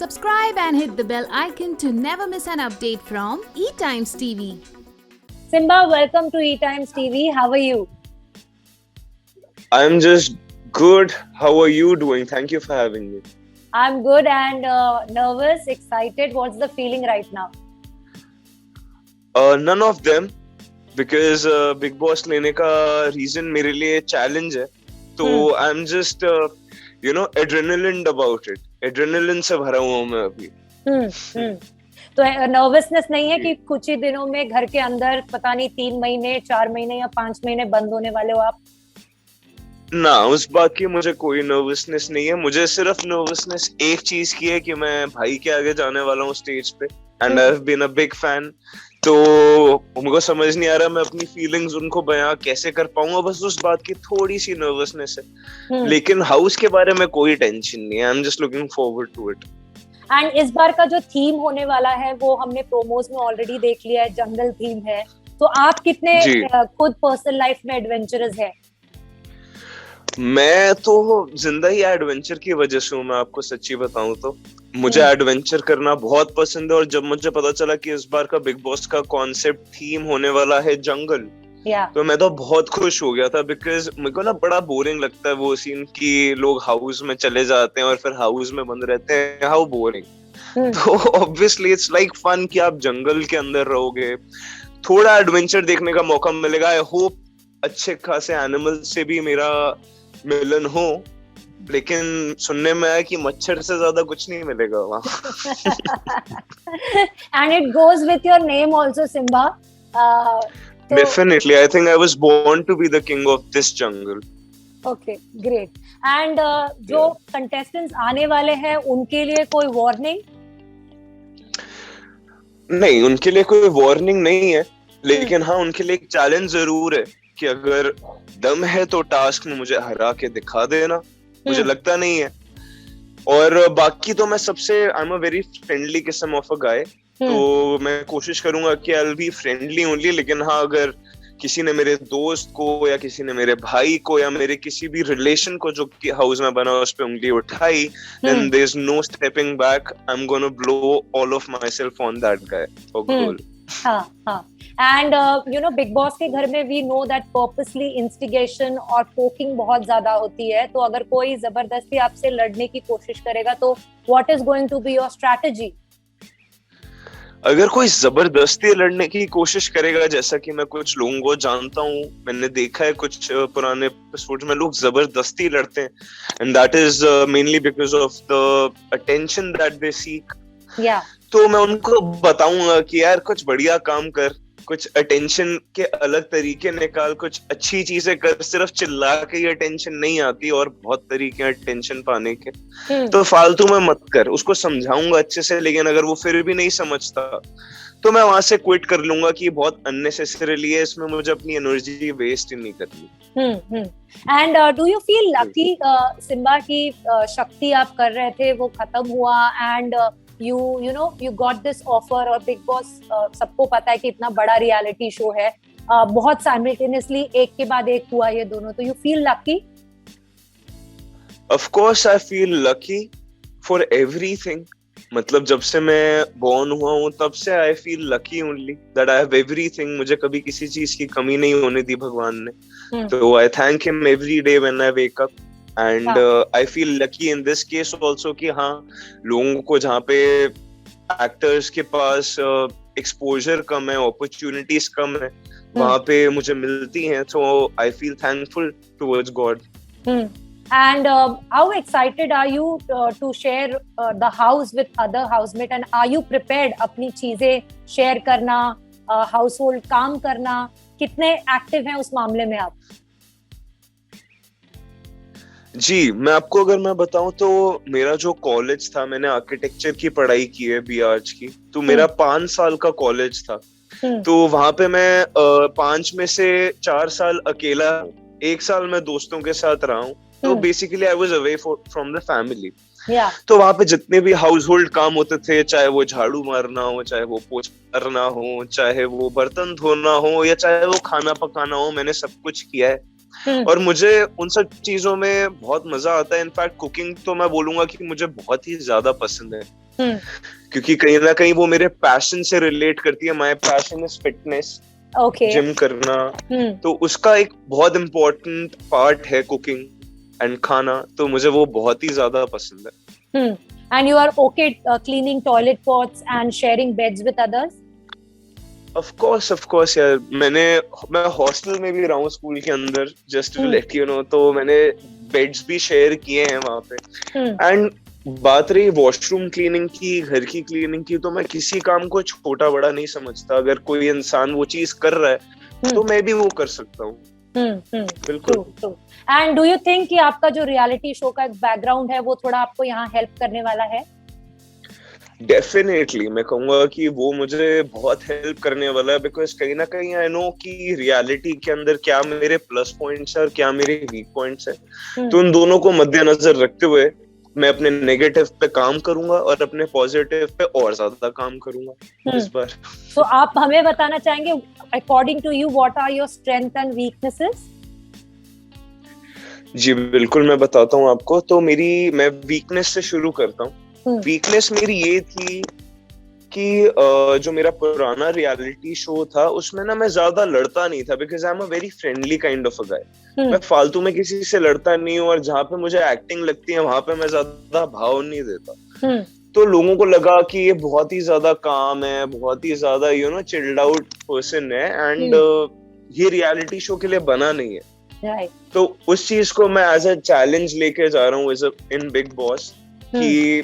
Subscribe and hit the bell icon to never miss an update from eTimes TV. Simba, welcome to eTimes TV. How are you? I'm just good. How are you doing? Thank you for having me. I'm good and nervous, excited. What's the feeling right now? None of them, because Big Boss लेने का reason मेरे लिए challenge है. तो I'm just adrenaline about it. Adrenaline से भरा हुआ हूँ मैं अभी. तो नर्वसनेस नहीं है कि कुछ ही दिनों में घर के अंदर पता नहीं 3 महीने 4 महीने या 5 महीने बंद होने वाले हो आप? ना, उस बात की मुझे कोई नर्वसनेस नहीं है. मुझे सिर्फ नर्वसनेस एक चीज की है कि मैं भाई के आगे जाने वाला हूँ स्टेज पे, and I have been a big fan. तो मुझको समझ नहीं आ रहा मैं अपनी फीलिंग्स उनको बयां कैसे कर पाऊंगा. बस उस बात की थोड़ी सी नर्वसनेस है. लेकिन हाउस के बारे में कोई टेंशन नहीं है. I am just looking forward to it. And इस बार का जो थीम होने वाला है वो हमने प्रोमोज में ऑलरेडी देख लिया है, जंगल थीम है. तो आप कितने खुद पर्सनल लाइफ में एडवेंचरस है? मैं तो जिंदा ही एडवेंचर की वजह से हूँ. मैं आपको सच्ची बताऊं तो मुझे एडवेंचर करना बहुत पसंद है. और जब मुझे पता चला कि इस बार का बिग बॉस का कॉन्सेप्ट थीम होने वाला है जंगल, तो मैं तो बहुत खुश हो गया था. बिकॉज मेरे को ना बड़ा बोरिंग लगता है वो सीन कि लोग हाउस में चले जाते हैं और फिर हाउस में बंद रहते हैं. How boring. तो ऑब्वियसली इट्स लाइक फन कि आप जंगल के अंदर रहोगे, थोड़ा एडवेंचर देखने का मौका मिलेगा. आई होप अच्छे खासे एनिमल से भी मेरा मिलन हो. लेकिन सुनने में आया कि मच्छर से ज्यादा कुछ नहीं मिलेगा वहाँ. And it goes with your name also, Simba. Definitely, I think I was born to be the king of this jungle. Okay, great. And जो contestants आने वाले हैं उनके लिए कोई warning? नहीं, उनके लिए कोई वार्निंग नहीं है. लेकिन हाँ, उनके लिए एक चैलेंज जरूर है कि अगर दम है तो टास्क में मुझे हरा के दिखा देना. मुझे लगता नहीं है. और बाकी तो मैं सबसे आई एम अ वेरी फ्रेंडली किस्म ऑफ अ गाय. तो मैं कोशिश करूंगा कि I will be friendly only. लेकिन हाँ, अगर किसी ने मेरे दोस्त को या किसी ने मेरे भाई को या मेरे किसी भी रिलेशन को जो कि हाउस में बना उस पे उंगली उठाई, then there is no stepping back. I'm gonna blow all of myself on that guy or girl. हाँ. And Big Boss के घर में we know that purposely instigation और poking बहुत ज्यादा होती है. तो अगर कोई जबरदस्ती आपसे लड़ने की कोशिश करेगा तो what is going to be your strategy? अगर कोई जबरदस्ती लड़ने की कोशिश करेगा, जैसा कि मैं कुछ लोगों को जानता हूँ, मैंने देखा है कुछ पुराने एपिसोड में लोग जबरदस्ती लड़ते हैं, and that is mainly because of the attention that they seek. तो मैं उनको बताऊंगा कि यार कुछ बढ़िया काम कर, कुछ अटेंशन के अलग तरीके निकाल, कुछ अच्छी चीजें कर. सिर्फ चिल्ला के ये अटेंशन नहीं आती और बहुत तरीके हैं अटेंशन पाने के. तो फालतू में मत कर. उसको समझाऊंगा अच्छे से, लेकिन अगर वो फिर भी नहीं समझता तो मैं वहां से क्विट कर लूंगा कि बहुत अननेसेसरीली है, इसमें मुझे अपनी एनर्जी वेस्ट ही नहीं करनी. And do you feel lucky Simba की शक्ति आप कर रहे थे वो खत्म हुआ and you got this offer? और बिग बॉस सबको पता है कि इतना बड़ा रियलिटी शो है, बहुत साइमल्टेनियसली एक के बाद एक हुआ ये दोनों. तो you feel lucky? Of course I feel lucky for everything. मतलब जब से मैं born हुआ हूँ तब से I feel lucky only that I have everything. मुझे कभी किसी चीज की कमी नहीं होने दी भगवान ने. तो I thank him every day when I wake up. And I feel lucky in this case also कि हाँ, लोगों को जहाँ पे एक्टर्स के पास एक्सपोजर कम है, अपॉर्चुनिटीज कम है, वहाँ पे मुझे मिलती हैं. So I feel thankful towards God. And how excited are you to share the house with other housemate? And are you prepared अपनी चीजें शेयर करना, हाउसहोल्ड काम करना? कितने एक्टिव हैं उस मामले में आप? जी, मैं आपको अगर मैं बताऊं तो मेरा जो कॉलेज था, मैंने आर्किटेक्चर की पढ़ाई की है BRH की. तो मेरा 5 साल का कॉलेज था. तो वहां पे मैं 5 में से 4 साल अकेला, 1 साल मैं दोस्तों के साथ रहा हूँ. तो basically I was away from the family. तो वहां पे जितने भी हाउस होल्ड काम होते थे, चाहे वो झाड़ू मारना हो, चाहे वो पोछा करना हो, चाहे वो बर्तन धोना हो, या चाहे वो खाना पकाना हो, मैंने सब कुछ किया है. और मुझे उन सब चीजों में बहुत मजा आता है. इनफैक्ट कुकिंग तो मैं बोलूंगा कि मुझे बहुत ही ज्यादा पसंद है. क्योंकि कहीं ना कहीं वो मेरे पैशन से रिलेट करती है. My passion is fitness, gym करना. तो उसका एक बहुत इम्पोर्टेंट पार्ट है कुकिंग एंड खाना, तो मुझे वो बहुत ही ज्यादा पसंद है. And you are okay cleaning toilet pots and sharing beds with others? Of course यार. मैं हॉस्टल में भी रहा हूँ स्कूल के अंदर, just to let you know. तो मैंने बेड्स भी शेयर किए हैं वहाँ पे. एंड बात रही वॉशरूम क्लीनिंग की, घर की क्लीनिंग की, तो मैं किसी काम को छोटा बड़ा नहीं समझता. अगर कोई इंसान वो चीज कर रहा है तो मैं भी वो कर सकता हूँ. बिल्कुल. एंड डू यू थिंक कि आपका जो रियलिटी शो का एक बैकग्राउंड है वो थोड़ा आपको यहाँ हेल्प करने वाला है? डेफिनेटली मैं कहूंगा कि वो मुझे बहुत हेल्प करने वाला है. बिकॉज कहीं ना कहीं आई नो कि रियलिटी के अंदर क्या मेरे प्लस पॉइंट्स है और क्या मेरे वीक पॉइंट्स है. तो उन दोनों को मद्देनजर रखते हुए मैं अपने नेगेटिव पे काम करूंगा और अपने पॉजिटिव पे और ज्यादा काम करूंगा इस बार. तो आप हमें बताना चाहेंगे according to you what are your strength and weaknesses? जी बिल्कुल, मैं बताता हूँ आपको. तो मैं वीकनेस से शुरू करता हूँ. वीकनेस मेरी ये थी कि जो मेरा पुराना रियलिटी शो था उसमें ना मैं ज्यादा लड़ता नहीं था. Because I am a very friendly kind of a guy. मैं फालतू में किसी से लड़ता नहीं हूँ, और जहाँ पे मुझे एक्टिंग लगती है वहां पे मैं ज्यादा भाव नहीं देता. तो लोगों को लगा कि ये बहुत ही ज्यादा काम है, बहुत ही ज्यादा चिल्ड आउट पर्सन है, एंड ये रियलिटी शो के लिए बना नहीं है. तो उस चीज को मैं एज अ चैलेंज लेके जा रहा हूँ इन बिग बॉस, कि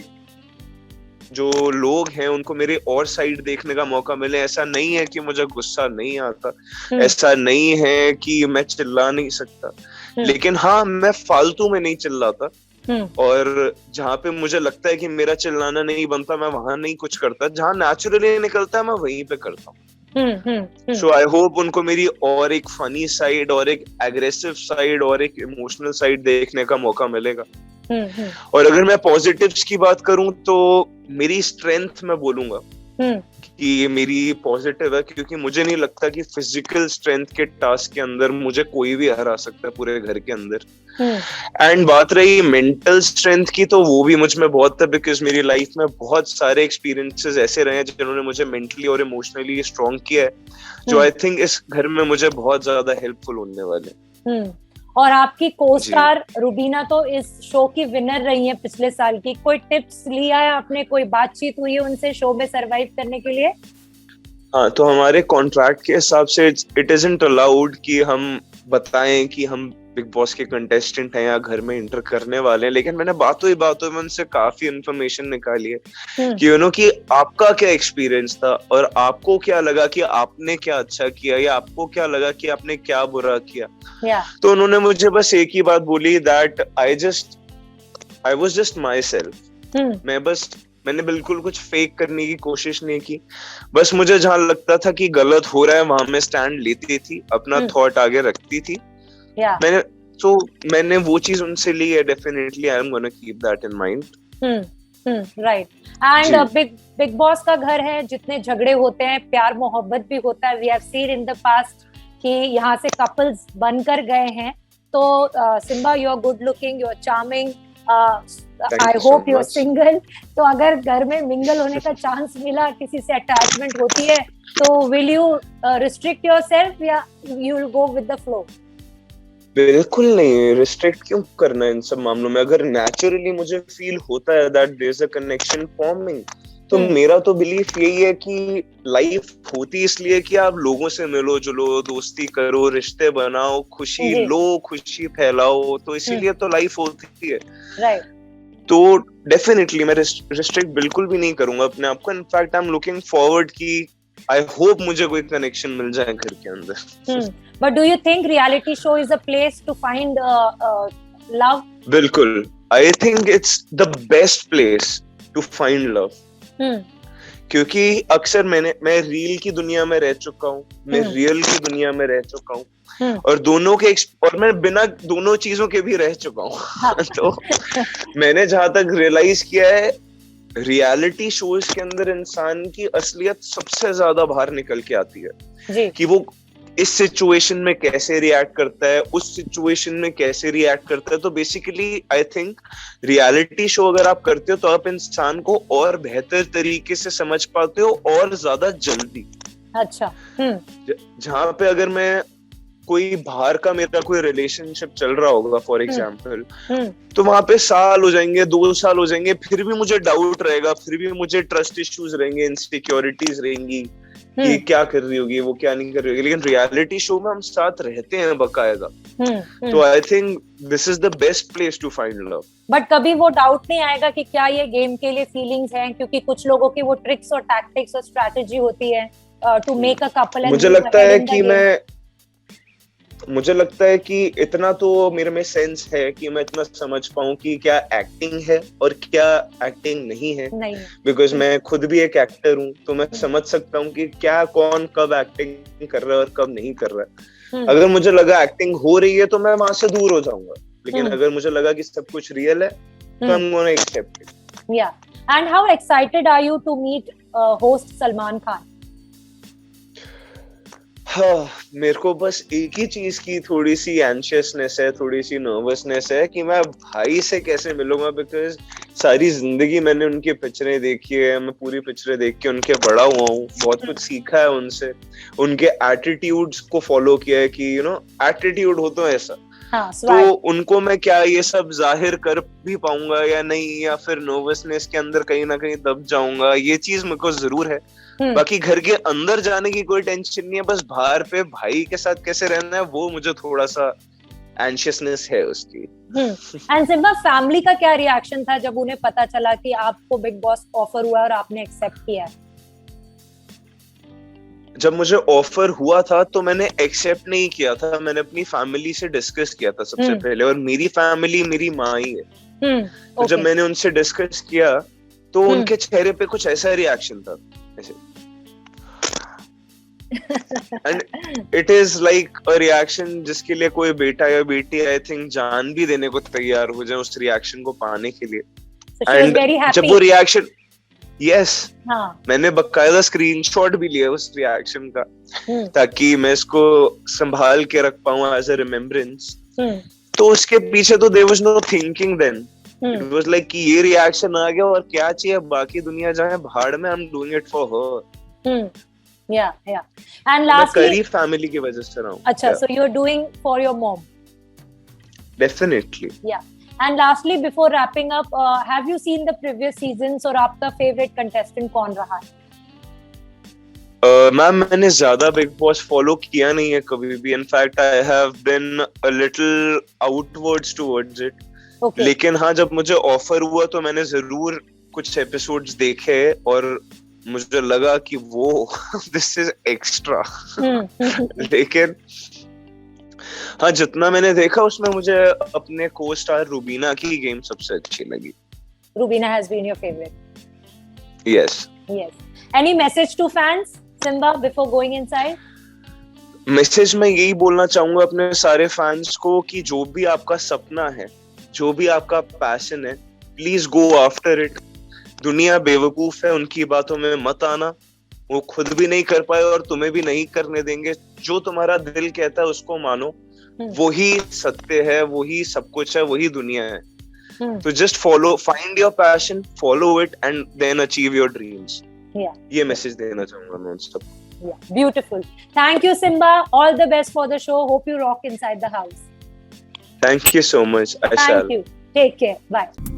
जो लोग हैं उनको मेरे और साइड देखने का मौका मिले. ऐसा नहीं है कि मुझे गुस्सा नहीं आता, ऐसा नहीं है कि मैं चिल्ला नहीं सकता, लेकिन हाँ मैं फालतू में नहीं चिल्लाता. और जहाँ पे मुझे लगता है कि मेरा चिल्लाना नहीं बनता, मैं वहां नहीं कुछ करता. जहाँ नेचुरली निकलता है मैं वहीं पे करता हूँ. सो आई होप उनको मेरी और एक फनी साइड, और एक एग्रेसिव साइड, और एक इमोशनल साइड देखने का मौका मिलेगा. और अगर मैं पॉजिटिव्स की बात करूं तो मेरी स्ट्रेंथ मैं बोलूंगा कि ये मेरी पॉजिटिव है, क्योंकि मुझे नहीं लगता कि फिजिकल स्ट्रेंथ के टास्क के अंदर मुझे कोई भी हरा सकता है पूरे घर के अंदर. एंड बात रही मेंटल स्ट्रेंथ की, तो वो भी मुझ में बहुत है. बिकॉज मेरी लाइफ में बहुत सारे एक्सपीरियंसेस ऐसे रहे हैं जिन्होंने मुझे मेंटली और इमोशनली स्ट्रॉन्ग किया है, जो आई थिंक इस घर में मुझे बहुत ज्यादा हेल्पफुल होने वाले. और आपकी को-स्टार रुबीना तो इस शो की विनर रही है पिछले साल की. कोई टिप्स लिया है आपने, कोई बातचीत हुई है उनसे शो में सरवाइव करने के लिए? हाँ, तो हमारे कॉन्ट्रैक्ट के हिसाब से इट इजंट अलाउड कि हम बताएं कि हम बिग बॉस के कंटेस्टेंट हैं या घर में एंटर करने वाले हैं. लेकिन मैंने बातों में उनसे काफी इंफॉर्मेशन निकाली है कि कि आपका क्या एक्सपीरियंस था, और आपको क्या लगा कि आपने क्या अच्छा किया, या आपको क्या लगा कि आपने क्या बुरा किया. तो उन्होंने मुझे बस एक ही बात बोली, that I was just my self. मैंने बिल्कुल कुछ फेक करने की कोशिश नहीं की. बस मुझे जहां लगता था कि गलत हो रहा है वहां मैं स्टैंड लेती थी, अपना थॉट आगे रखती थी. मैंने वो चीज उनसे ली है. Definitely I am gonna keep that in mind. Right. And big boss का घर है, जितने झगड़े होते हैं, प्यार मोहब्बत भी होता है. We have seen in the past कि यहाँ से कपल्स बनकर गए हैं. तो Simba, you are good looking, you are charming, I hope you are single. तो अगर घर में मिंगल होने का चांस मिला, किसी से अटैचमेंट होती है, तो विल यू रिस्ट्रिक्ट योरसेल्फ या you will go with the flow? बिल्कुल नहीं, रिस्ट्रिक्ट क्यों करना इन सब मामलों में. अगर नेचुरली मुझे फील होता है that there is a connection forming, तो मेरा तो बिलीफ यही है कि लाइफ होती इसलिए कि आप लोगों से मिलो जुलो, दोस्ती करो, रिश्ते बनाओ, खुशी लो, खुशी फैलाओ. तो इसीलिए तो लाइफ होती है. राइट. तो डेफिनेटली मैं रिस्ट्रिक्ट बिल्कुल भी नहीं करूंगा अपने आप को. In fact I am looking forward कि आई होप मुझे कोई कनेक्शन मिल जाए घर के अंदर. But do you think reality show is a place to find love? बिल्कुल. I think it's the best place to find love. क्योंकि अक्सर मैं रील की दुनिया में रह चुका हूँ, मैं रियल की दुनिया में रह चुका हूँ, और और मैं बिना दोनों चीजों के भी रह चुका हूँ. तो मैंने जहां तक रियलाइज किया है, रियलिटी शोज के अंदर इंसान की असलियत सबसे ज्यादा बाहर निकल के आती है. कि वो इस सिचुएशन में कैसे रिएक्ट करता है, उस सिचुएशन में कैसे रिएक्ट करता है। तो basically I think reality show अगर आप करते हो तो आप इंसान को और बेहतर तरीके से समझ पाते हो और ज्यादा जल्दी। अच्छा। जहां पे अगर मैं कोई बाहर का मेरा कोई रिलेशनशिप चल रहा होगा फॉर एग्जाम्पल, तो वहां पे साल हो जाएंगे, 2 साल हो जाएंगे, फिर भी मुझे डाउट रहेगा, फिर भी मुझे ट्रस्ट इश्यूज रहेंगे, इनसिक्योरिटीज रहेंगी कि क्या कर रही होगी, वो क्या नहीं कर रही होगी। लेकिन रियलिटी शो में हम साथ रहते हैं बकायदा। तो I think this is the best place to find love. But कभी वो डाउट नहीं आएगा कि क्या ये गेम के लिए फीलिंग्स हैं? क्योंकि कुछ लोगों की वो ट्रिक्स और टैक्टिक्स और स्ट्रेटजी होती है to make a couple and मुझे लगता है कि इतना तो मेरे में सेंस है कि मैं इतना समझ पाऊं कि क्या एक्टिंग है और क्या एक्टिंग नहीं है। बिकॉज मैं खुद भी एक एक्टर हूं, तो मैं समझ सकता हूं कि क्या कौन कब एक्टिंग कर रहा है और कब नहीं कर रहा है। अगर मुझे लगा एक्टिंग हो रही है तो मैं वहां से दूर हो जाऊंगा, लेकिन अगर मुझे लगा कि सब कुछ रियल है तो I am gonna accept it. Yeah and how excited are you to meet host Salman Khan? हाँ, मेरे को बस एक ही चीज की थोड़ी सी एंशियसनेस है, थोड़ी सी नर्वसनेस है कि मैं भाई से कैसे मिलूंगा। बिकॉज सारी जिंदगी मैंने उनकी पिक्चरें देखी है, मैं पूरी पिक्चरें देख के उनके बड़ा हुआ हूँ, बहुत कुछ सीखा है उनसे, उनके एटीट्यूड्स को फॉलो किया है कि एटीट्यूड हो तो ऐसा। तो उनको मैं क्या ये सब जाहिर कर भी पाऊंगा या नहीं, या फिर नर्वसनेस के अंदर कहीं ना कहीं दब जाऊंगा, ये चीज मेरे को जरूर है। बाकी घर के अंदर जाने की कोई टेंशन नहीं है, बस बाहर पे भाई के साथ कैसे रहना है वो मुझे थोड़ा सा एंशियसनेस है उसकी। एंड सिम्बा, फैमिली का क्या रिएक्शन था जब उन्हें पता चला कि आपको बिग बॉस ऑफर हुआ और आपने एक्सेप्ट किया है? जब मुझे ऑफर हुआ था तो मैंने एक्सेप्ट नहीं किया था, मैंने अपनी फैमिली से डिस्कस किया था सबसे पहले, और मेरी फैमिली मेरी माँ ही है। तो जब मैंने उनसे डिस्कस किया तो उनके चेहरे पे कुछ ऐसा रिएक्शन था ऐसे, and it is like a reaction जिसके लिए कोई बेटा या बेटी आई थिंक जान भी देने को तैयार हो जाए उस रिएक्शन को पाने के लिए। एंड जब वो रिएक्शन मैंने बकायदा स्क्रीनशॉट भी लिया उस रिएक्शन का, ताकि मैं इसको संभाल के रख पाऊं एज अ रिमेम्बरेंस। तो उसके पीछे तो there was no thinking then, it was like कि ये रिएक्शन आ गया और क्या चाहिए, बाकी दुनिया जाए भाड़ में, I am doing it for her. या एंड लास्टली करीब फैमिली की वजह से रहा हूं। अच्छा, so you are doing for your mom? Definitely. Yeah and lastly before wrapping up, have you seen the previous seasons और आपका फेवरेट कंटेस्टेंट कौन रहा है? मैम, मैंने ज्यादा बिग बॉस फॉलो किया नहीं है कभी भी। In fact I have been a little outwards towards it. लेकिन हाँ, जब मुझे ऑफर हुआ तो मैंने जरूर कुछ एपिसोड्स देखे और मुझे लगा कि वो दिस इज एक्स्ट्रा। लेकिन हाँ, जितना मैंने देखा उसमें मुझे अपने को स्टार रुबीना की गेम सबसे अच्छी लगी। Rubina has been your favourite? Yes. Any message to fans, Simba, before going inside? Message मैं यही बोलना चाहूंगा अपने सारे फैंस को कि जो भी आपका सपना है, जो भी आपका पैशन है, प्लीज गो आफ्टर इट। दुनिया बेवकूफ है, उनकी बातों में मत आना, वो खुद भी नहीं कर पाए और तुम्हें भी नहीं करने देंगे। जो तुम्हारा दिल कहता है उसको मानो, वही सत्य है, वही सब कुछ है, वही दुनिया है। तो just follow, find your passion, follow it and then achieve your dreams. ये मैसेज देना चाहूंगा मैं सबको। Beautiful. Thank you Simba, all the best for the show, hope you rock inside the house. Thank you so much. Thank you, take care, bye.